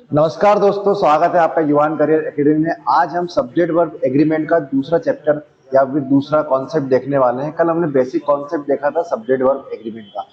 नमस्कार दोस्तों, स्वागत है आपका युवान करियर एकेडमी में। आज हम सब्जेक्ट वर्ब एग्रीमेंट का दूसरा चैप्टर या फिर दूसरा कॉन्सेप्ट देखने वाले हैं। कल हमने बेसिक कॉन्सेप्ट देखा था सब्जेक्ट वर्ब एग्रीमेंट का।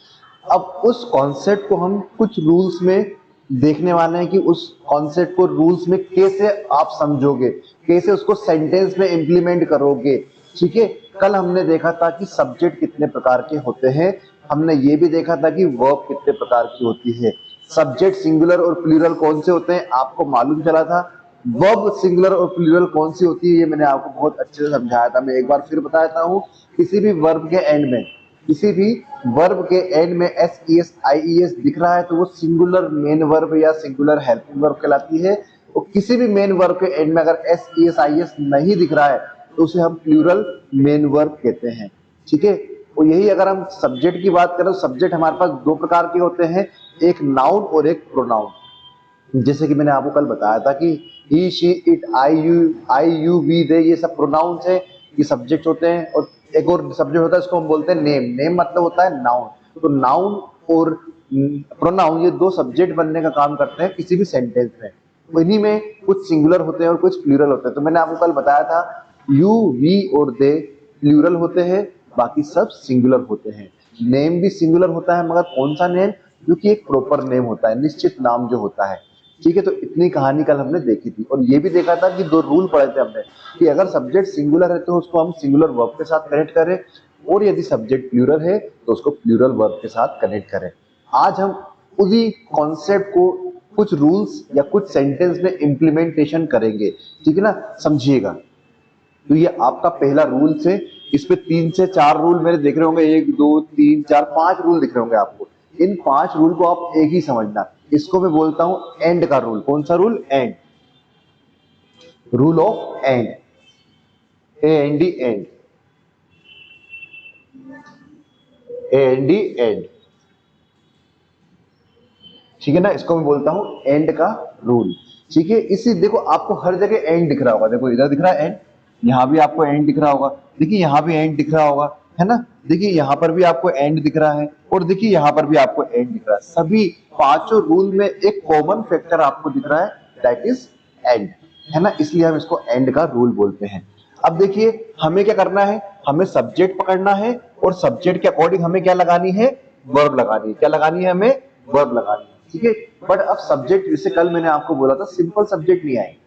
अब उस कॉन्सेप्ट को हम कुछ रूल्स में देखने वाले हैं कि उस कॉन्सेप्ट को रूल्स में कैसे आप समझोगे, कैसे उसको सेंटेंस में इंप्लीमेंट करोगे। ठीक है, कल हमने देखा था कि सब्जेक्ट कितने प्रकार के होते हैं, हमने ये भी देखा था कि वर्ब कितने प्रकार की होती है। सब्जेक्ट सिंगुलर और प्लूरल कौन से होते हैं आपको मालूम चला था। वर्ब सिंगुलर और प्लूरल कौन सी होती है ये मैंने आपको बहुत अच्छे से समझाया था। मैं एक बार फिर बताता हूँ, किसी भी वर्ब के एंड में, किसी भी वर्ब के एंड में S E S I E S दिख रहा है तो वो सिंगुलर मेन वर्ब या सिंगुलर हेल्पिंग वर्ब कहलाती है। और किसी भी मेन वर्ब के एंड में अगर S E S I S नहीं दिख रहा है तो उसे हम प्लूरल मेन वर्ब कहते हैं। ठीक है, और यही अगर हम सब्जेक्ट की बात करें तो सब्जेक्ट हमारे पास दो प्रकार के होते हैं, एक नाउन और एक प्रोनाउन। जैसे कि मैंने आपको कल बताया था कि he she it I you we they, ये सब प्रोनाउंस है, ये सब्जेक्ट होते हैं। और एक और सब्जेक्ट होता है, इसको हम बोलते हैं नेम। नेम मतलब होता है नाउन। तो नाउन और प्रोनाउन ये दो सब्जेक्ट बनने का काम करते हैं किसी भी सेंटेंस में। इन्हीं में कुछ सिंगुलर होते हैं और कुछ प्लूरल होते हैं। तो मैंने आपको कल बताया था यू वी और दे प्लूरल होते हैं, बाकी सब सिंगुलर होते हैं। नेम भी सिंगुलर होता है, मगर कौन सा नेम, क्योंकि एक प्रॉपर नेम होता है, निश्चित नाम जो होता है। ठीक है, तो इतनी कहानी कल हमने देखी थी। और ये भी देखा था कि दो रूल पढ़े थे हमने कि अगर सब्जेक्ट सिंगुलर है तो उसको हम सिंगुलर वर्ब के साथ कनेक्ट करें, और यदि सब्जेक्ट प्लूरल है तो उसको प्लूरल वर्ब के साथ कनेक्ट करें। आज हम उसी कॉन्सेप्ट को कुछ रूल्स या कुछ सेंटेंस में इंप्लीमेंटेशन करेंगे। ठीक है ना, समझिएगा। तो ये आपका पहला रूल से, इस पे 3 से 4 रूल मेरे देख रहे होंगे, 1 2 3 4 5 रूल दिख रहे होंगे आपको। इन 5 रूल को आप एक ही समझना। इसको मैं बोलता हूं एंड का रूल। कौन सा rule? And, rule of and, A N D and, A N D and. ठीक है ना, इसको मैं बोलता हूं एंड का रूल। ठीक है, इसी देखो आपको हर जगह एंड दिख रहा होगा। देखो इधर दिख रहा है एंड, यहां भी आपको एंड दिख रहा होगा, देखिए यहां भी एंड दिख रहा होगा, है ना। देखिए यहां पर भी आपको एंड दिख रहा है, और देखिए यहां पर भी आपको एंड दिख रहा है। सभी पांचों रूल में एक कॉमन फैक्टर आपको दिख रहा है, दैट इज एंड, है ना। इसलिए हम इसको एंड का रूल बोलते हैं। अब देखिए हमें क्या करना है, हमें सब्जेक्ट पकड़ना है, और सब्जेक्ट के अकॉर्डिंग हमें क्या लगानी है, वर्ब लगानी है। क्या लगानी है? हमें वर्ब लगानी है। ठीक है, बट अब सब्जेक्ट, जैसे कल मैंने आपको बोला था, सिंपल सब्जेक्ट नहीं आएंगे।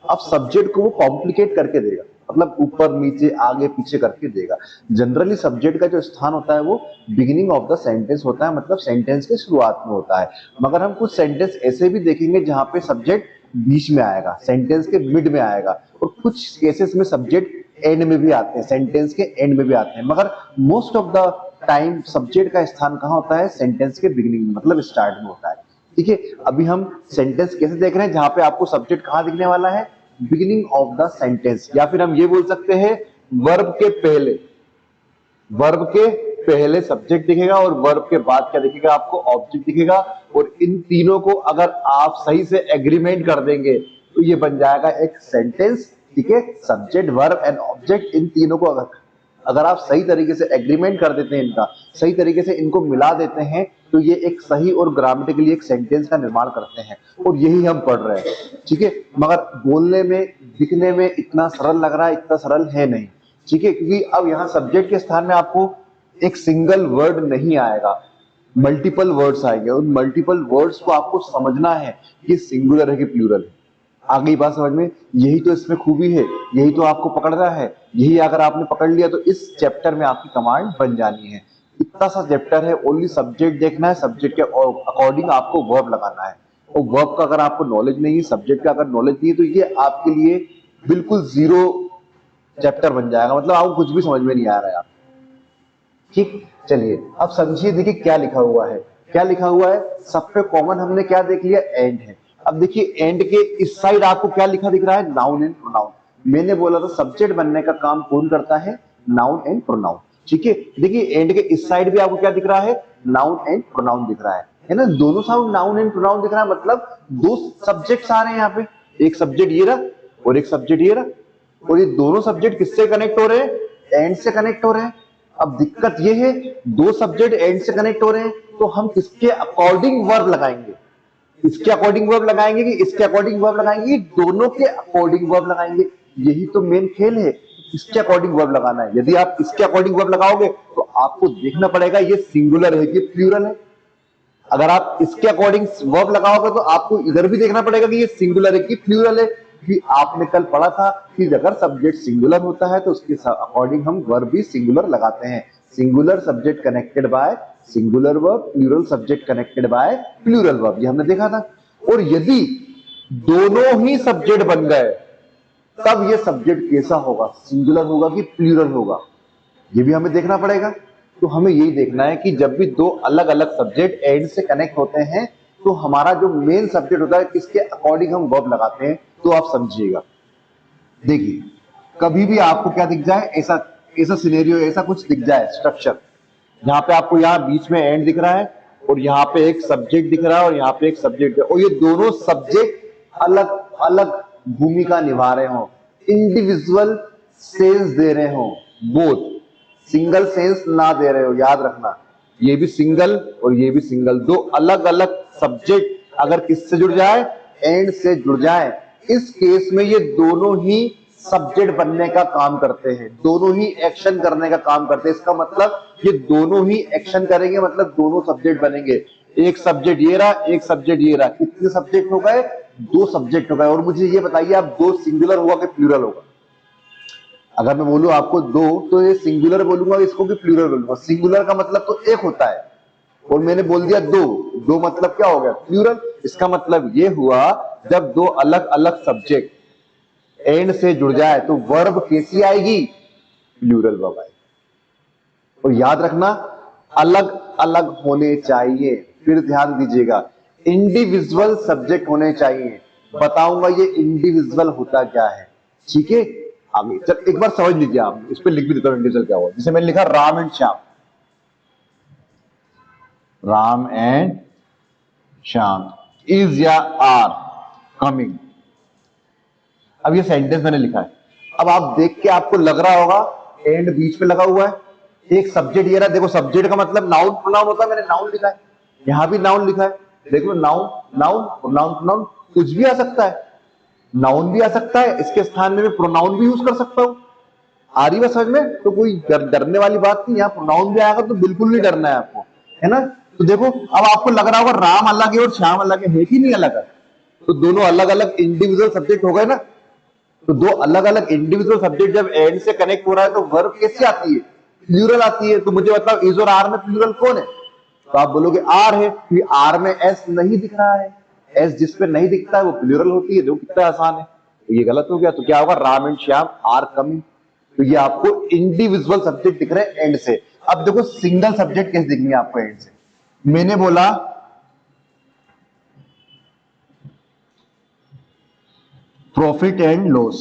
अब सब्जेक्ट को वो कॉम्प्लिकेट करके देगा, मतलब ऊपर नीचे आगे पीछे करके देगा। जनरली सब्जेक्ट का जो स्थान होता है वो बिगिनिंग ऑफ द सेंटेंस होता है, मतलब सेंटेंस के शुरुआत में होता है। मगर हम कुछ सेंटेंस ऐसे भी देखेंगे जहां पे सब्जेक्ट बीच में आएगा, सेंटेंस के मिड में आएगा, और कुछ केसेस में सब्जेक्ट एंड में भी आते हैं, सेंटेंस के एंड में भी आते हैं। मगर most of the time subject का स्थान कहां होता है? सेंटेंस के बिगिनिंग में, मतलब स्टार्ट में होता है। ठीक है, अभी हम सेंटेंस कैसे देख रहे हैं जहां पे आपको सब्जेक्ट कहां दिखने वाला है? बिगिनिंग ऑफ द सेंटेंस, या फिर हम ये बोल सकते हैं वर्ब के पहले। वर्ब के पहले सब्जेक्ट दिखेगा, और वर्ब के बाद क्या दिखेगा आपको? ऑब्जेक्ट दिखेगा। और इन तीनों को अगर आप सही से एग्रीमेंट कर देंगे तो ये बन जाएगा एक सेंटेंस। ठीक है, सब्जेक्ट वर्ब एंड ऑब्जेक्ट, इन तीनों को अगर आप सही तरीके से एग्रीमेंट कर देते हैं, इनका सही तरीके से इनको मिला देते हैं, तो ये एक सही और ग्रामेटिकली एक सेंटेंस का निर्माण करते हैं। और यही हम पढ़ रहे हैं। ठीक है, मगर बोलने में, दिखने में इतना सरल लग रहा है, इतना सरल है नहीं। ठीक है, क्योंकि अब यहाँ सब्जेक्ट के स्थान में आपको एक सिंगल वर्ड नहीं आएगा, मल्टीपल वर्ड्स आएंगे। उन मल्टीपल वर्ड्स को आपको समझना है कि सिंगुलर है कि प्लूरल है। आ गई बात समझ में? यही तो इसमें खूबी है, यही तो आपको पकड़ना है। यही अगर आपने पकड़ लिया तो इस चैप्टर में आपकी कमांड बन जानी है। इतना सा चैप्टर है, ओनली सब्जेक्ट देखना है, सब्जेक्ट के अकॉर्डिंग आपको वर्ब लगाना है। और वर्ब का अगर आपको नॉलेज नहीं है, सब्जेक्ट का अगर नॉलेज नहीं है, तो ये आपके लिए बिल्कुल जीरो चैप्टर बन जाएगा, मतलब आपको कुछ भी समझ में नहीं आ रहा है। ठीक, चलिए अब समझिए। देखिए क्या लिखा हुआ है, क्या लिखा हुआ है। सब पे कॉमन हमने क्या देख लिया? एंड है। अब देखिए एंड के इस साइड आपको क्या लिखा दिख रहा है? Noun and pronoun. मैंने बोला था सब्जेक्ट बनने का काम कौन करता है? Noun and pronoun. ठीक है, देखिए एंड के इस साइड भी आपको क्या दिख रहा है? नाउन एंड प्रोनाउन दिख रहा है ना। दोनों साउंड नाउन एंड प्रोनाउन दिख रहा है, मतलब दो सब्जेक्ट्स आ रहे हैं यहाँ पे। एक सब्जेक्ट ये रहा और एक सब्जेक्ट ये रहा, और ये दोनों सब्जेक्ट किससे कनेक्ट हो रहे हैं? एंड से कनेक्ट हो रहे हैं। अब दिक्कत ये है, दो सब्जेक्ट एंड से कनेक्ट हो रहे हैं, तो हम किसके अकॉर्डिंग वर्ब लगाएंगे? इसके अकॉर्डिंग वर्ब लगाएंगे कि इसके अकॉर्डिंग वर्ब लगाएंगे, दोनों के अकॉर्डिंग वर्ब लगाएंगे। यही तो मेन खेल है, इसके अकॉर्डिंग वर्ब लगाना है। यदि आप इसके अकॉर्डिंग वर्ब लगाओगे तो आपको देखना पड़ेगा ये सिंगुलर है कि प्लूरल है। अगर आप इसके अकॉर्डिंग वर्ब लगाओगे तो आपको इधर भी देखना पड़ेगा कि ये सिंगुलर है कि प्लूरल है, कि आपने कल पढ़ा था कि अगर सब्जेक्ट सिंगुलर होता है तो उसके अकॉर्डिंग हम वर्ब भी सिंगुलर लगाते हैं। Singular subject connected by singular verb, plural subject connected by plural verb, ये हमने देखा था। और यदि दोनों ही सब्जेक्ट बन गए तब ये सब्जेक्ट कैसा होगा, सिंगुलर होगा कि प्लूरल होगा, ये भी हमें देखना पड़ेगा। तो हमें यही देखना है कि जब भी दो अलग अलग सब्जेक्ट एंड से कनेक्ट होते हैं तो हमारा जो मेन सब्जेक्ट होता है किसके अकॉर्डिंग हम वर्ब लगाते हैं, तो आप समझिएगा। देखिए कभी भी आपको क्या दिख जाए, ऐसा ऐसा सिनेरियो, ऐसा कुछ दिख जाए स्ट्रक्चर, जहां पे आपको यहाँ बीच में एंड दिख रहा है और यहाँ पे एक सब्जेक्ट दिख रहा है और यहाँ पे एक सब्जेक्ट, और ये दोनों सब्जेक्ट अलग अलग भूमिका निभा रहे हो, इंडिविजुअल सेंस दे रहे हो, बोथ सिंगल सेंस ना दे रहे हो, याद रखना। ये भी सिंगल और ये भी सिंगल, दो अलग अलग सब्जेक्ट अगर किससे जुड़ जाए, एंड से जुड़ जाए, इस केस में ये दोनों ही सब्जेक्ट बनने का काम करते हैं, दोनों ही एक्शन करने का काम करते हैं। इसका मतलब ये दोनों ही एक्शन करेंगे, मतलब दोनों सब्जेक्ट बनेंगे। एक सब्जेक्ट ये रहा, एक सब्जेक्ट ये रहा, कितने सब्जेक्ट हो गए, दो सब्जेक्ट हो गए। और मुझे ये बताइए आप दो सिंगुलर होगा कि प्लूरल होगा? अगर मैं बोलूं आपको दो, तो ये सिंगुलर बोलूंगा, इसको भी प्लूरल बोलूंगा। सिंगुलर का मतलब तो एक होता है और मैंने बोल दिया दो, दो मतलब क्या हो गया, प्लूरल। इसका मतलब ये हुआ जब दो अलग अलग सब्जेक्ट एंड से जुड़ जाए तो वर्ब कैसी आएगी, प्लूरल वर्ब आएगी। और याद रखना अलग अलग होने चाहिए, फिर ध्यान दीजिएगा, इंडिविजुअल सब्जेक्ट होने चाहिए। बताऊंगा ये इंडिविजुअल होता क्या है, ठीक है। आगे चल एक बार समझ लीजिए, आप इस पर लिख भी देता हूं इंडिविजुअल क्या हुआ। जैसे मैंने लिखा Ram and Shyam, Ram and Shyam is या आर कमिंग। अब ये सेंटेंस मैंने लिखा है। अब आप देख के आपको लग रहा होगा एंड बीच में लगा हुआ है, एक सब्जेक्ट ये रहा। देखो सब्जेक्ट का मतलब नाउन प्रोनाउन होता है, मैंने नाउन लिखा है, यहां भी नाउन लिखा है। देखो नाउन नाउन और नाउन प्रोनाउन कुछ भी आ सकता है, नाउन भी आ सकता है, इसके स्थान में मैं प्रोनाउन भी यूज कर सकता हूं। आ रही बात समझ में? तो कोई डरने वाली बात नहीं, यहाँ प्रोनाउन भी आएगा तो बिल्कुल नहीं डरना है आपको, है ना। तो देखो अब आपको लग रहा होगा राम अलग है और श्याम अलग है कि नहीं अलग है? तो दोनों अलग अलग इंडिविजुअल सब्जेक्ट हो गए ना। तो दो अलग अलग इंडिविजुअल सब्जेक्ट जब एंड से कनेक्ट हो रहा है तो वर्ब कैसे आती है, प्लूरल आती है। तो मुझे बताओ इज और आर में प्लूरल कौन है? तो आप बोलोगे आर है, क्योंकि आर में एस नहीं दिख रहा है, एस जिस पे नहीं दिखता है वो प्लूरल होती है। देखो कितना आसान है। तो ये गलत हो गया, तो क्या होगा, Ram and Shyam are coming. तो ये आपको इंडिविजुअल सब्जेक्ट दिख रहे हैं एंड से। अब देखो सिंगल सब्जेक्ट कैसे दिखेंगे आपको एंड से। मैंने बोला प्रॉफिट एंड लॉस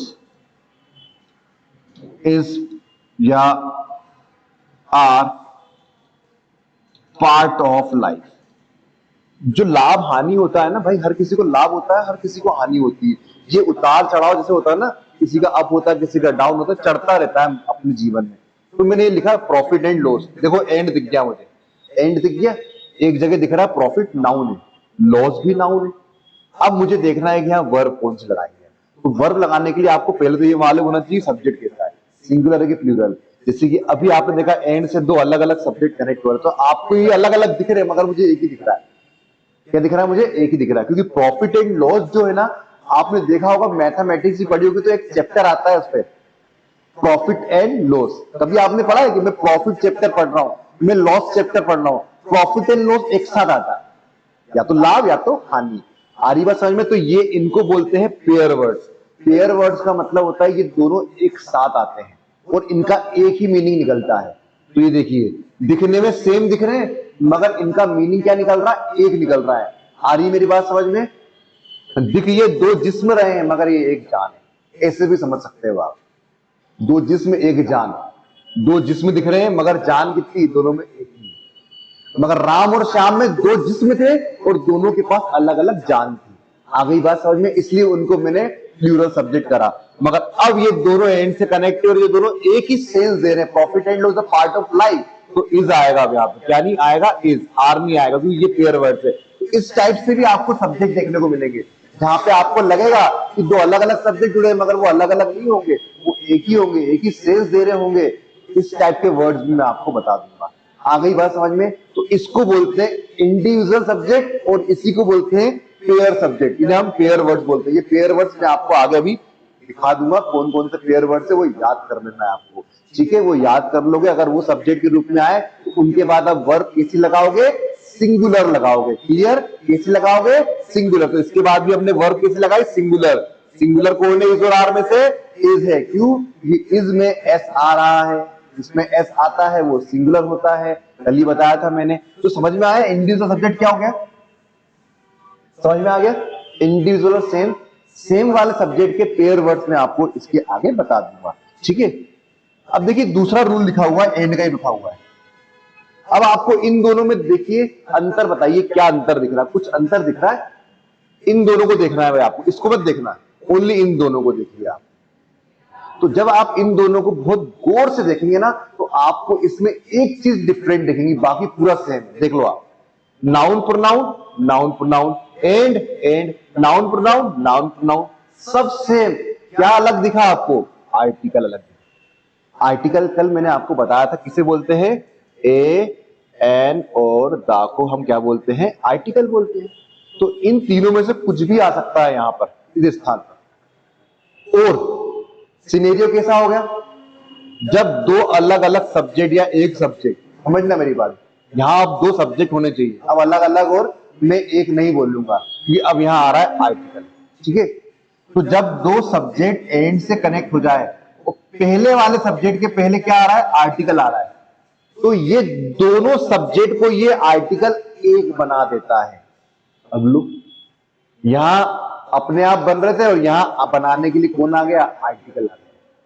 इज या आर पार्ट ऑफ लाइफ। जो लाभ हानि होता है ना भाई, हर किसी को लाभ होता है, हर किसी को हानि होती है। ये उतार चढ़ाव जैसे होता है ना, किसी का अप होता है किसी का डाउन होता है, चढ़ता रहता है अपने जीवन में। तो मैंने ये लिखा प्रॉफिट एंड लॉस। देखो एंड दिख गया मुझे, एंड दिख गया, एक जगह दिख रहा है प्रॉफिट नाउन है, लॉस भी नाउन है। अब मुझे देखना है कि यहाँ वर्ब कौन सी लगाएंगे। तो वर्ब लगाने के लिए आपको पहले तो ये मालूम होना चाहिए सब्जेक्ट कैसा है, सिंगुलर है कि प्लूरल। जैसे कि अभी आपने देखा एंड से दो अलग अलग सब्जेक्ट कनेक्ट हो रहे, तो आपको ये अलग अलग दिख रहे हैं मगर मुझे एक ही दिख रहा है। क्या दिख रहा है? मुझे एक ही दिख रहा है, क्योंकि प्रॉफिट एंड लॉस जो है ना, आपने देखा होगा मैथमेटिक्स की पढ़ी होगी तो एक चैप्टर आता है उस पर, प्रॉफिट एंड लॉस। कभी आपने पढ़ा है कि मैं प्रॉफिट चैप्टर पढ़ रहा हूं, मैं लॉस चैप्टर पढ़ रहा हूं? प्रॉफिट एंड लॉस एक साथ आता है, या तो लाभ या तो हानि। आ रही बात समझ में? तो ये इनको बोलते हैं पेयर वर्ड्स। पेयर वर्ड्स का मतलब होता है ये दोनों एक साथ आते हैं और इनका एक ही मीनिंग निकलता है। तो ये देखिए दिखने में सेम दिख रहे हैं मगर इनका मीनिंग क्या निकल रहा है, एक निकल रहा है। आ रही मेरी बात समझ में? दिख ये दो जिस्म रहे हैं मगर ये एक जान है, ऐसे भी समझ सकते हो आप। दो जिस्म एक जान, दो जिस्म दिख रहे हैं मगर जान कितनी, दोनों में एक ही। मगर राम और श्याम में दो जिस्म थे और दोनों के पास अलग अलग जान थी। आ गई बात समझ में? इसलिए उनको मैंने प्लूरल सब्जेक्ट करा। मगर अब ये दोनों एंड से कनेक्ट और ये दोनों एक ही सेंस दे रहे हैं, profit and loss part of life. तो इज आएगा, अब यहाँ पे क्या नहीं आएगा, इज, आर नहीं आएगा, क्योंकि ये पेयर वर्ड है। तो इस टाइप से भी आपको सब्जेक्ट देखने को मिलेंगे, जहां पे आपको लगेगा कि दो अलग अलग सब्जेक्ट जुड़े हैं, मगर वो अलग अलग नहीं होंगे, वो एक ही होंगे, एक ही सेंस दे रहे होंगे। इस टाइप के वर्ड्स भी मैं आपको बता दूंगा। आ गई बात समझ में? तो इसको बोलते हैं इंडिविजुअल सब्जेक्ट और इसी को बोलते हैं पेयर सब्जेक्ट। इन्हें हम पेयर वर्ड्स बोलते हैं। ये पेयर वर्ड्स मैं आपको आगे अभी दिखा दूंगा, कौन कौन से पेयर वर्ड्स है, वो याद कर लेना है आपको। ठीक है, वो याद कर लोगे। अगर वो सब्जेक्ट के रूप में आए तो उनके बाद आप वर्ब कैसे लगाओगे? सिंगुलर लगाओगे। क्लियर? कैसे लगाओगे? सिंगुलर। तो इसके बाद भी हमने वर्ब कैसे लगाई? सिंगुलर। सिंगुलर कौन है इस और आर में से? इज है। क्यों? ये इज में एस आ रहा है, जिसमें एस आता है वो सिंगुलर होता है। कल ही बताया था मैंने। तो समझ में आया इंडिविजुअल सब्जेक्ट क्या हो गया? समझ में आ गया? इंडिविजुअल और सेम, सेम वाले सब्जेक्ट के पेयर वर्ड्स में आपको इसके आगे बता दूंगा। ठीक है, अब देखिए दूसरा रूल लिखा हुआ है, एंड का ही लिखा हुआ है। अब आपको इन दोनों में देखिए अंतर बताइए, क्या अंतर दिख रहा है? कुछ अंतर दिख रहा है? इन दोनों को देखना है भाई आपको, इसको मत देखना, ओनली इन दोनों को देखिए आप। तो जब आप इन दोनों को बहुत गौर से देखेंगे ना, तो आपको इसमें एक चीज डिफरेंट दिखेंगी, बाकी पूरा सेम है। देख लो आप, noun pronoun, noun pronoun, and and, noun pronoun, noun pronoun, सब सेम। क्या अलग दिखा आपको? आर्टिकल अलग दिखा। आर्टिकल कल मैंने आपको बताया था किसे बोलते हैं? ए, एन और दा को हम क्या बोलते हैं? आर्टिकल बोलते हैं। तो इन तीनों में से कुछ भी आ सकता है यहां पर, इस स्थान पर। और सिनेरियो कैसा हो गया? जब दो अलग अलग सब्जेक्ट या एक सब्जेक्ट, समझना मेरी बात, यहां अब दो सब्जेक्ट होने चाहिए, अब अलग अलग, और मैं एक नहीं बोलूंगा, ये अब यहां आ रहा है आर्टिकल। ठीक है, तो जब दो सब्जेक्ट एंड से कनेक्ट हो जाए, तो पहले वाले सब्जेक्ट के पहले क्या आ रहा है? आर्टिकल आ रहा है। तो ये दोनों सब्जेक्ट को ये आर्टिकल एक बना देता है। अब लो, यहां अपने आप बन रहे थे और यहां बनाने के लिए कौन आ गया? आर्टिकल आ गया।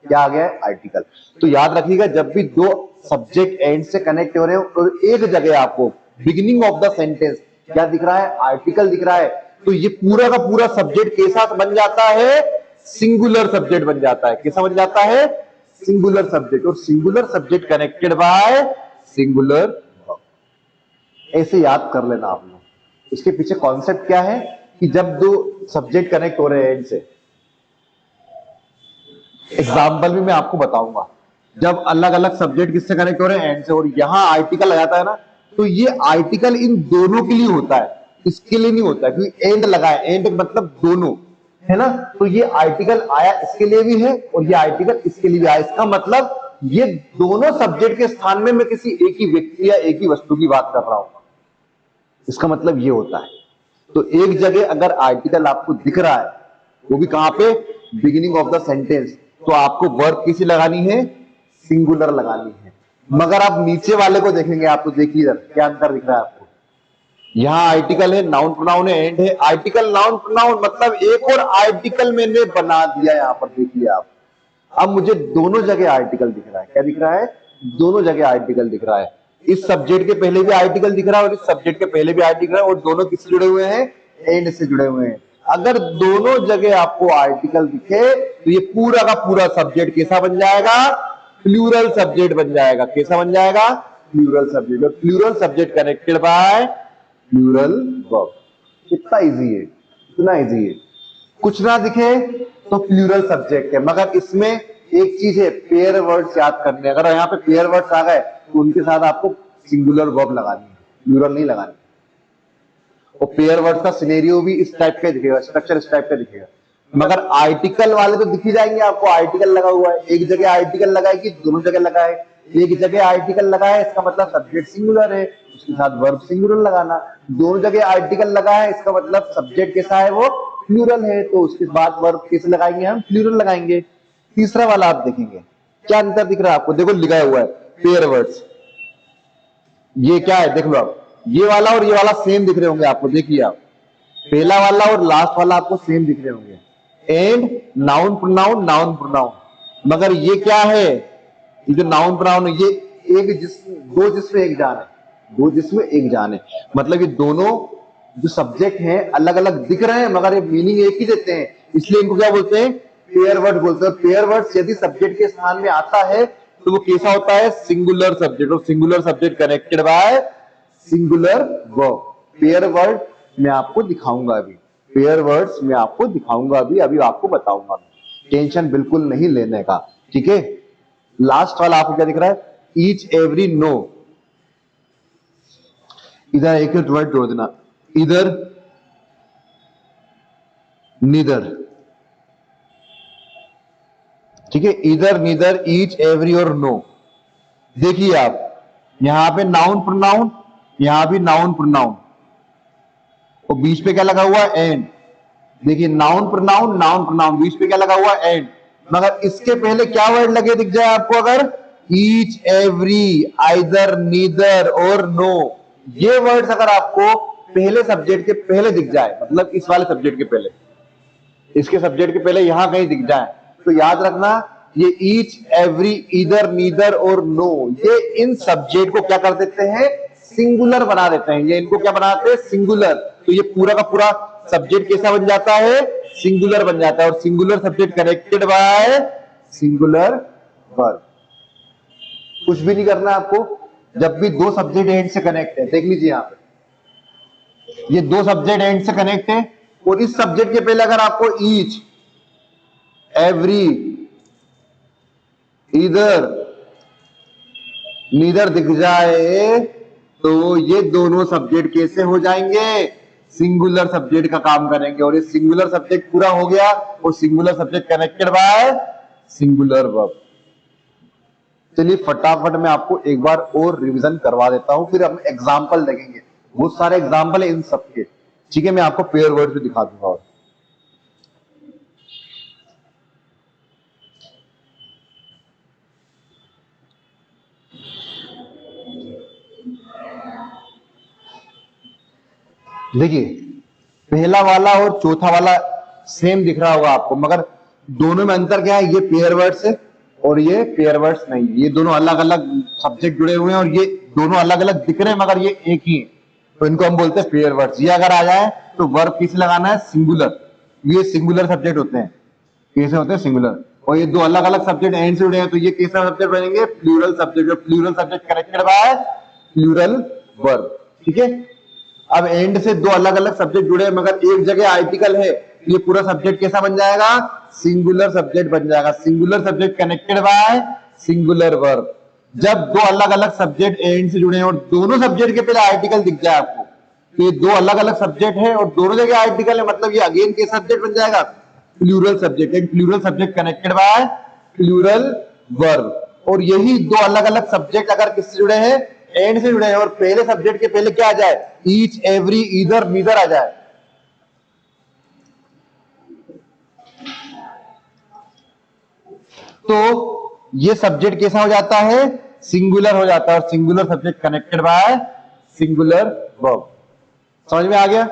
क्या आ गया? आर्टिकल। तो याद रखिएगा, जब भी दो सब्जेक्ट एंड से कनेक्ट हो रहे हो और एक जगह आपको बिगिनिंग ऑफ द सेंटेंस क्या दिख रहा है? आर्टिकल दिख रहा है, तो ये पूरा का पूरा सब्जेक्ट कैसा बन जाता है? सिंगुलर सब्जेक्ट बन जाता है। कैसा बन जाता है? Singular subject. और singular subject connected by singular verb. ऐसे याद कर लेना आप लोग। इसके पीछे कॉन्सेप्ट क्या है कि जब दो सब्जेक्ट कनेक्ट हो रहे हैं एंड से, एग्जाम्पल भी मैं आपको बताऊंगा, जब अलग अलग सब्जेक्ट किससे कनेक्ट हो रहे हैं? एंड से, और यहां आर्टिकल आ जाता है ना, तो ये आर्टिकल इन दोनों के लिए होता है, इसके लिए नहीं होता है, क्योंकि एंड लगा है। एंड मतलब दोनों है ना, तो ये आर्टिकल आया इसके लिए भी है और ये आर्टिकल इसके लिए भी आया। इसका मतलब ये दोनों सब्जेक्ट के स्थान में मैं किसी एक ही व्यक्ति या एक ही वस्तु की बात कर रहा हूं। इसका मतलब ये होता है। तो एक जगह अगर आर्टिकल आपको दिख रहा है, वो भी कहां पे? बिगिनिंग ऑफ द सेंटेंस, तो आपको वर्ब किसी लगानी है? सिंगुलर लगानी है। मगर आप नीचे वाले को देखेंगे, आप तो देखिए इधर क्या अंतर दिख रहा है आपको। यहां आर्टिकल है, नाउन प्रोनाउन है, एंड है। आर्टिकल नाउन प्रोनाउन मतलब एक और आर्टिकल मैंने बना दिया। यहां पर देखिए आप, अब मुझे दोनों जगह आर्टिकल दिख रहा है। क्या दिख रहा है? दोनों जगह आर्टिकल दिख रहा है। इस सब्जेक्ट के पहले भी आर्टिकल दिख रहा है और इस सब्जेक्ट के पहले भी आर्टिकल दिख रहा है, और दोनों किससे जुड़े हुए हैं? एंड से जुड़े हुए हैं। अगर दोनों जगह आपको आर्टिकल दिखे तो ये पूरा का पूरा सब्जेक्ट कैसा बन जाएगा? प्लूरल सब्जेक्ट बन जाएगा। कैसा बन जाएगा? Plural subject. और plural subject connected by plural verb. कितना इजी है, इतना इजी है। कुछ ना दिखे तो प्लूरल सब्जेक्ट है। मगर इसमें एक चीज है, पेयर वर्ड्स याद करने। अगर यहाँ पे पेयर वर्ड्स आ गए तो उनके साथ आपको सिंगुलर वर्ब लगानी है, प्लूरल नहीं लगानी। और पेयर वर्ड्स का सिनेरियो भी इस टाइप का दिखेगा, स्ट्रक्चर इस टाइप का दिखेगा। मगर आर्टिकल वाले तो दिख ही जाएंगे आपको। आर्टिकल लगा हुआ है, एक जगह आर्टिकल लगाए कि दोनों जगह लगाए? एक जगह आर्टिकल लगा है, इसका मतलब सब्जेक्ट सिंगुलर है, उसके साथ वर्ब सिंगुलर लगाना। दोनों जगह आर्टिकल लगा है, इसका मतलब सब्जेक्ट कैसा है? वो प्लूरल है, तो उसके बाद वर्ब कैसे लगाएंगे? हम प्लूरल लगाएंगे। तीसरा वाला आप देखेंगे, क्या अंतर दिख रहा है आपको? देखो लिखा हुआ है पेयर वर्ड्स। ये क्या है? देख लो आप, ये वाला और ये वाला सेम दिख रहे होंगे आपको। देखिए आप, पहला वाला और लास्ट वाला आपको सेम दिख रहे होंगे। And, noun pronoun, noun pronoun. मगर ये क्या है? ये जो नाउन प्रोनाउन है, ये एक जिस्म, दो जिस्म एक जान है। दो जिस्म एक जान है, मतलब ये दोनों जो सब्जेक्ट हैं अलग अलग दिख रहे हैं, मगर ये मीनिंग एक ही देते हैं। इसलिए इनको क्या बोलते हैं? पेयर वर्ड बोलते हैं। पेयर वर्ड यदि सब्जेक्ट के स्थान में आता है तो वो कैसा होता है? Singular subject. और singular subject connected by singular verb. Pair word मैं आपको दिखाऊंगा अभी, पेयर वर्ड्स मैं आपको दिखाऊंगा अभी आपको बताऊंगा, टेंशन बिल्कुल नहीं लेने का, ठीक है। लास्ट वाला आपको क्या दिख रहा है, ईच एवरी नो, इधर एक वर्ड जोड़ देना, इधर नीदर, ठीक है, इधर नीदर ईच एवरी और नो। देखिए आप यहां पे नाउन प्रोनाउन, यहां भी नाउन प्रोनाउन, और बीच पे क्या लगा हुआ है, एंड। देखिए नाउन प्रोनाउन नाउन प्रोनाउन, बीच पे क्या लगा हुआ है, एंड। मगर इसके पहले क्या वर्ड लगे दिख जाए आपको, अगर ईच एवरी आइदर नीदर और नो, ये वर्ड्स अगर आपको पहले सब्जेक्ट के पहले दिख जाए, मतलब इस वाले सब्जेक्ट के पहले, इसके सब्जेक्ट के पहले यहां कहीं दिख जाए, तो याद रखना ये ईच एवरी इधर नीदर और नो, ये इन सब्जेक्ट को क्या कर देते हैं, सिंगुलर बना देते हैं। ये इनको क्या बनाते हैं, सिंगुलर। तो ये पूरा का पूरा सब्जेक्ट कैसा बन जाता है, सिंगुलर बन जाता है, और singular subject connected by singular verb. कुछ भी नहीं करना आपको, जब भी दो सब्जेक्ट एंड से कनेक्ट है, देख लीजिए यहां पे ये दो सब्जेक्ट एंड से कनेक्ट है, और इस सब्जेक्ट के पहले अगर आपको ईच एवरी इधर नीदर दिख जाए, तो ये दोनों सब्जेक्ट कैसे हो जाएंगे, सिंगुलर सब्जेक्ट का काम करेंगे, और ये सिंगुलर सब्जेक्ट पूरा हो गया, और singular subject connected by singular verb. चलिए फटाफट मैं आपको एक बार और रिवीजन करवा देता हूं, फिर हम एग्जाम्पल देखेंगे, बहुत सारे एग्जाम्पल है इन सबके, ठीक है। मैं आपको पेयर वर्ड भी दिखा दूंगा। और देखिए पहला वाला और चौथा वाला सेम दिख रहा होगा आपको, मगर दोनों में अंतर क्या है, ये पेयर वर्ड्स है और ये पेयर वर्ड्स नहीं, ये दोनों अलग अलग सब्जेक्ट जुड़े हुए हैं, और ये दोनों अलग अलग दिख रहे हैं मगर ये एक ही है, तो इनको हम बोलते हैं पेयर वर्ड्स। ये अगर आ जाए तो वर्ब किसे लगाना है, सिंगुलर, ये सिंगुलर सब्जेक्ट होते हैं, कैसे होते हैं, सिंगुलर। और ये दो अलग अलग सब्जेक्ट एंड से जुड़े हैं, तो ये कैसा सब्जेक्ट बनेंगे, plural subject, plural subject connected by plural verb, ठीक है। अब एंड से दो अलग अलग सब्जेक्ट जुड़े हैं मगर एक जगह आर्टिकल है, ये पूरा सब्जेक्ट कैसा बन जाएगा, सिंगुलर सब्जेक्ट बन जाएगा, singular subject connected by singular verb. जब दो अलग अलग सब्जेक्ट एंड से जुड़े हैं और दोनों सब्जेक्ट के पहले आर्टिकल दिख जाए आपको, तो ये दो अलग अलग सब्जेक्ट है और दोनों जगह आर्टिकल है, मतलब ये अगेन के सब्जेक्ट बन जाएगा, plural subject, and plural subject connected by plural verb. और यही दो अलग अलग सब्जेक्ट अगर किससे जुड़े हैं, एंड से जुड़े हैं, और पहले सब्जेक्ट के पहले क्या आ जाए, ईच एवरी इधर नीदर आ जाए, तो ये सब्जेक्ट कैसा हो जाता है, सिंगुलर हो जाता है, और singular subject connected by singular verb. समझ में आ गया।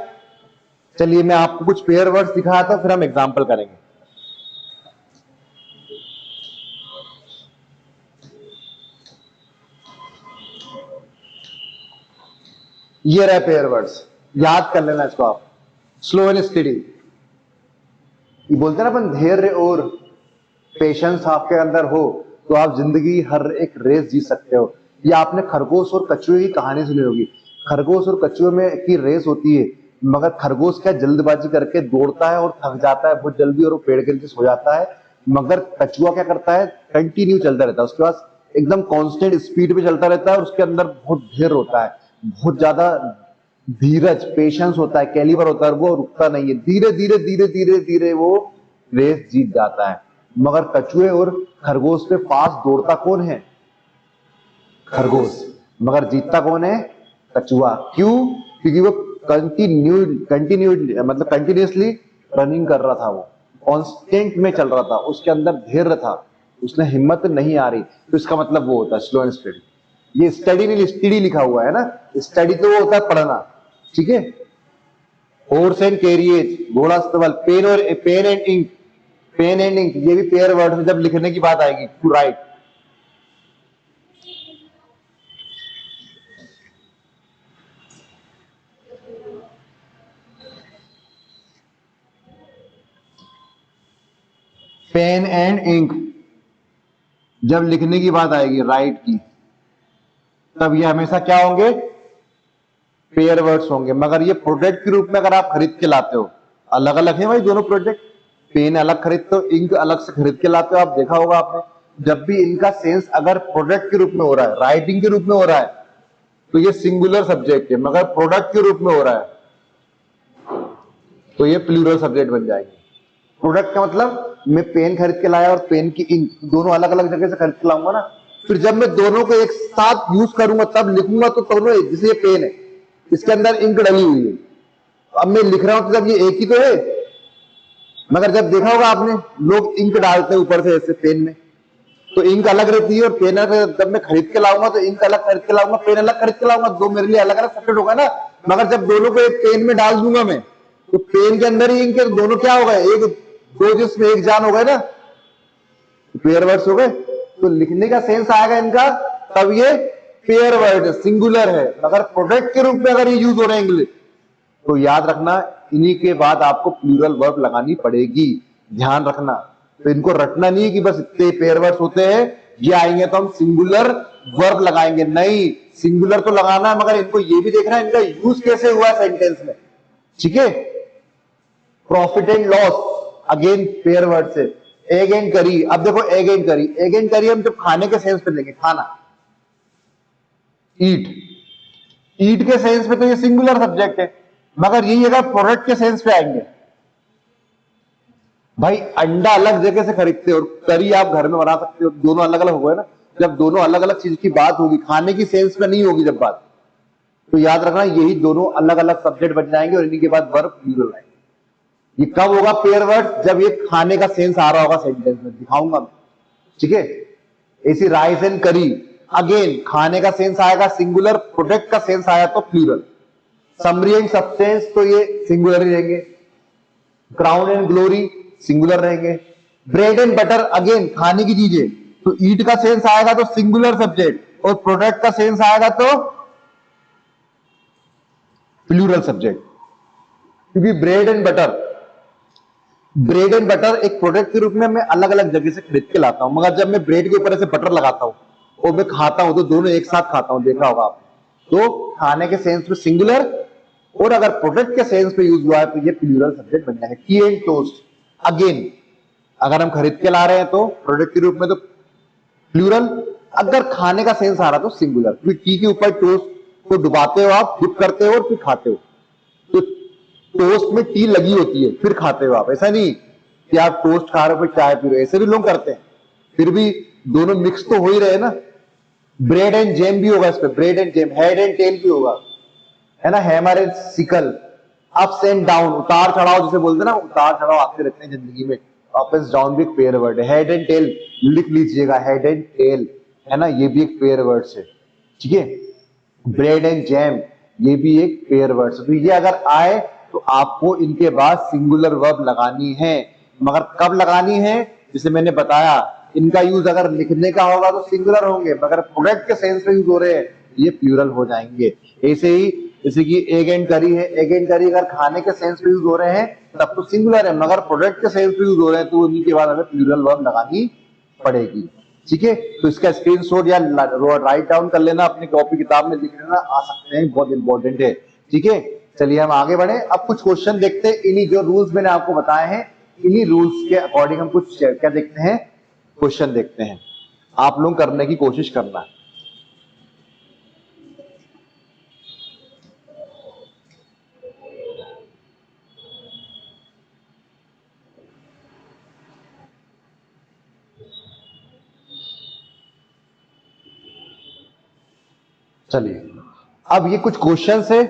चलिए मैं आपको कुछ पेयर वर्ड्स दिखाया था, फिर हम एग्जांपल करेंगे। ये रहे पेयर वर्ड्स, याद कर लेना इसको आप, स्लो एंड स्टडी। ये बोलते हैं ना अपन, धैर्य और पेशेंस आपके अंदर हो तो आप जिंदगी हर एक रेस जीत सकते हो। ये आपने खरगोश और कछुए की कहानी सुनी होगी। खरगोश और कछुए में की रेस होती है, मगर खरगोश क्या जल्दबाजी करके दौड़ता है और थक जाता है बहुत जल्दी, और वो पेड़ के नीचे सो जाता है। मगर कछुआ क्या करता है, कंटिन्यू चलता रहता है, उसके पास एकदम कांस्टेंट स्पीड पे चलता रहता है, और उसके अंदर बहुत धैर्य होता है, बहुत ज्यादा धीरज, पेशेंस होता है, कैलिबर होता है, वो रुकता नहीं है, धीरे धीरे धीरे धीरे धीरे वो रेस जीत जाता है। मगर कछुए और खरगोश पे फास्ट दौड़ता कौन है, खरगोश, मगर जीतता कौन है, कछुआ। क्यों, क्योंकि वो मतलब कंटिन्यूअसली रनिंग कर रहा था, वो कांस्टेंट में चल रहा था, उसके अंदर धैर्य था, उसने हिम्मत नहीं आ रही, तो इसका मतलब वो होता है स्लो एंड स्टडी। ये स्टडी नहीं, स्टडी लिखा हुआ है ना, स्टडी तो वो होता है पढ़ना, ठीक है। हॉर्स एंड कैरियज, घोड़ा स्तबल, पेन और pen and ink, pen and ink ये भी पेयर वर्ड में जब लिखने की बात आएगी, to write. Pen and ink जब लिखने की बात आएगी, राइट की, तब ये हमेशा क्या होंगे, पेयर वर्ड्स होंगे, मगर ये प्रोडक्ट के रूप में अगर आप खरीद के लाते हो, अलग अलग है भाई दोनों प्रोडक्ट, पेन अलग खरीदते हो, इंक अलग से खरीद के लाते हो। आप देखा होगा आपने, जब भी इनका सेंस अगर प्रोडक्ट के रूप में हो रहा है, राइटिंग के रूप में हो रहा है, तो ये सिंगुलर सब्जेक्ट है, मगर प्रोडक्ट के रूप में हो रहा है तो ये प्लूरल सब्जेक्ट बन जाएंगे। प्रोडक्ट का मतलब मैं पेन खरीद के लाया और पेन की इंक दोनों अलग अलग जगह से खरीद के लाऊंगा ना, फिर जब मैं दोनों को एक साथ यूज करूंगा तब लिखूंगा तो दोनों, जैसे ये पेन है इसके अंदर इंक डली हुई है, अब मैं लिख रहा हूं तो जब ये एक ही तो है, मगर जब देखा होगा आपने लोग इंक डालते हैं ऊपर से ऐसे पेन में, तो इंक अलग रहती है और पेन अलग। जब मैं खरीद के लाऊंगा तो इंक अलग खरीद के लाऊंगा, पेन अलग खरीद के लाऊंगा, दो मेरे लिए अलग अलग सब्जेक्ट होगा ना। मगर जब दोनों को एक पेन में डाल दूंगा मैं, तो पेन के अंदर ही इंक है, दोनों क्या हो गए, एक दो जिसमें एक जान हो गए ना, पेयर वर्ड्स हो गए। तो लिखने का सेंस आएगा इनका तब ये पेयर वर्ड है, सिंगुलर है। मगर प्रोडक्ट के रूप में अगर ये यूज हो रहे हैं इंग्लिश, तो याद रखना इन्हीं के बाद आपको प्लूरल वर्ब लगानी पड़ेगी, ध्यान रखना। तो इनको रटना नहीं है कि बस इतने पेयर वर्ड्स होते हैं, ये आएंगे तो हम सिंगुलर वर्ब लगाएंगे, नहीं, सिंगुलर तो लगाना है, मगर इनको ये भी देखना है इनका यूज कैसे हुआ है सेंटेंस में, ठीक है। Profit and loss again pair word से, एग एंड करी। अब देखो एग एंड करी, एग एंड करी हम जब खाने के सेंस पे लेंगे, खाना, ईट, ईट के सेंस पे तो ये सिंगुलर सब्जेक्ट है, मगर यही अगर प्रोडक्ट के सेंस पे आएंगे, भाई अंडा अलग जगह से खरीदते हो और करी आप घर में बना सकते हो, दोनों अलग अलग हो गए ना। जब दोनों अलग अलग चीज की बात होगी, खाने की सेंस में नहीं होगी जब बात, तो याद रखना यही दोनों अलग अलग सब्जेक्ट बन जाएंगे और इन्हीं के बाद वर्ब प्लूरल आएंगे। ये कब होगा पेयर वर्ड, जब ये खाने का सेंस आ रहा होगा सेंटेंस में, दिखाऊंगा, ठीक है। ऐसी राइस एंड करी, अगेन खाने का सेंस आएगा सिंगुलर, प्रोडक्ट का सेंस आया तो प्लूरल। समरी एंड सब्सटेंस तो ये सिंगुलर ही रहेंगे, क्राउन एंड ग्लोरी सिंगुलर रहेंगे। ब्रेड एंड बटर अगेन खाने की चीजें, तो ईट का सेंस आएगा तो सिंगुलर सब्जेक्ट और प्रोडक्ट का सेंस आएगा तो प्लूरल सब्जेक्ट, क्योंकि bread and butter, bread and butter एक प्रोडक्ट के रूप में मैं अलग अलग जगह से खरीद के लाता हूं, मगर जब मैं ब्रेड के ऊपर ऐसे बटर लगाता हूं और मैं खाता हूं तो दोनों एक साथ खाता हूं, देखा होगा आपने। तो खाने के सेंस में सिंगुलर, और अगर प्रोडक्ट के सेंस पे यूज हुआ है तो ये प्लूरल सब्जेक्ट बन जाएगा। टी एंड टोस्ट अगेन अगर हम खरीद के ला रहे हैं तो प्रोडक्ट के रूप में तो प्लूरल, अगर खाने का सेंस आ रहा तो सिंगुलर, क्योंकि टी के ऊपर टोस्ट को डुबाते हो आप, डिप करते हो और फिर खाते हो, तो टोस्ट में टी लगी होती है फिर खाते हो आप, ऐसा नहीं कि आप टोस्ट खा रहे हो फिर चाय पी रहे हो, ऐसे भी लोग करते हैं। फिर भी दोनों मिक्स तो हो ही रहे ना। ब्रेड एंड जैम भी होगा इस पे, bread and jam, head and tail भी होगा, है ना, hammer and sickle, ups and down, उतार चढ़ाव जिसे बोलते हैं ना, उतार चढ़ाव आते रहते हैं जिंदगी में, अप एंड डाउन भी एक पेयर वर्ड है। हेड एंड टेल लिख लीजिएगा, हेड एंड टेल, है ना, ये भी एक पेयर वर्ड है, ठीक है। ब्रेड एंड जैम ये भी एक पेयर वर्ड है। तो ये अगर आए तो आपको इनके बाद सिंगुलर वर्ब लगानी है, मगर कब लगानी है, जिसे मैंने बताया, इनका यूज अगर लिखने का होगा तो सिंगुलर होंगे, मगर प्रोडक्ट के सेंस में यूज हो रहे हैं ये प्लूरल हो जाएंगे। ऐसे ही जैसे कि एग एंड करी है, एग एंड करी अगर खाने के सेंस में यूज हो रहे हैं तब तो सिंगुलर है, मगर प्रोडक्ट के सेंस में यूज हो रहे हैं तो उन्हीं के बाद हमें प्लूरल वर्ब लगानी पड़ेगी, ठीक है। तो इसका स्क्रीनशॉट या राइट डाउन कर लेना, अपनी कॉपी किताब में लिख लेना, आ सकते हैं, बहुत इंपॉर्टेंट है, ठीक है। चलिए हम आगे बढ़े, अब कुछ क्वेश्चन देखते हैं, इन्हीं जो रूल्स मैंने आपको बताए हैं इन्हीं रूल्स के अकॉर्डिंग हम कुछ क्या देखते हैं, क्वेश्चन देखते हैं, आप लोग करने की कोशिश करना है। चलिए अब ये कुछ क्वेश्चन है,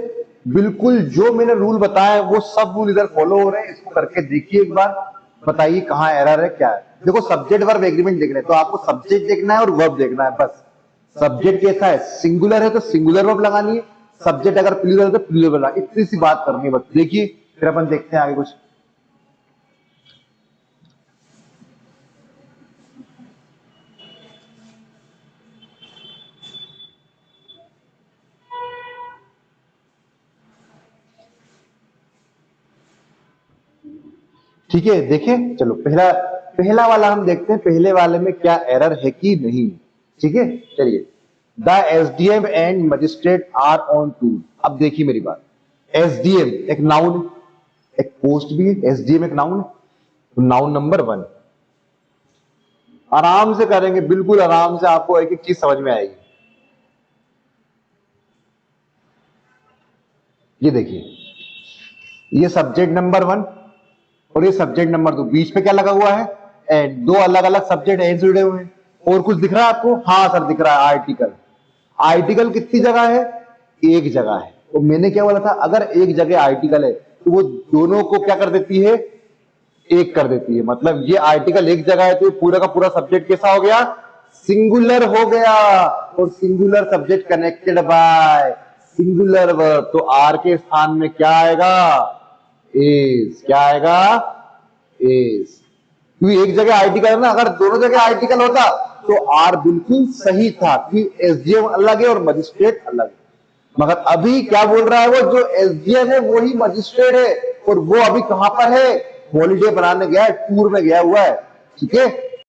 बिल्कुल जो मैंने रूल बताया वो सब रूल इधर फॉलो हो रहे हैं, इसको करके देखिए एक बार, बताइए कहां एरर है क्या है। देखो सब्जेक्ट वर्ब एग्रीमेंट देख रहे हैं तो आपको सब्जेक्ट देखना है और वर्ब देखना है बस। सब्जेक्ट कैसा है, सिंगुलर है तो सिंगुलर वर्ब लगानी है, सब्जेक्ट अगर प्लूरल है तो प्लूरल वर्ब, इतनी सी बात करनी है बस। देखिए फिर अपन देखते हैं आगे कुछ। ठीक है देखें, चलो पहला पहला वाला हम देखते हैं, पहले वाले में क्या एरर है कि नहीं, ठीक है। चलिए, the SDM and magistrate are on tour. अब देखिए मेरी बात, एसडीएम एक नाउन है, एक पोस्ट भी है, एसडीएम एक नाउन है, तो नाउन नंबर 1 आराम से करेंगे, बिल्कुल आराम से, आपको एक एक चीज समझ में आएगी। ये देखिए, ये सब्जेक्ट नंबर 1 और ये सब्जेक्ट नंबर 2, बीच में क्या लगा हुआ है, एंड। दो अलग अलग सब्जेक्ट एंड जुड़े हुए हैं। और कुछ दिख रहा है आपको? हाँ सर दिख रहा है, आर्टिकल। आर्टिकल कितनी जगह है? एक जगह है। तो मैंने क्या बोला था, अगर एक जगह आर्टिकल है तो वो दोनों को क्या कर देती है, एक कर देती है। मतलब ये आर्टिकल एक जगह है तो पूरा का पूरा सब्जेक्ट कैसा हो गया, सिंगुलर हो गया। और singular subject connected by singular verb, तो आर के स्थान में क्या आएगा, इज। क्या आएगा, इज। क्योंकि एक जगह आर्टिकल है ना, अगर दोनों जगह आर्टिकल होता तो आर बिल्कुल सही था, क्योंकि एसडीएम अलग है और मजिस्ट्रेट अलग है। मगर अभी क्या बोल रहा है वो, जो एसडीएम है वो ही मजिस्ट्रेट है, और वो अभी कहां पर है, हॉलीडे बनाने गया है, टूर में गया हुआ है। ठीक है,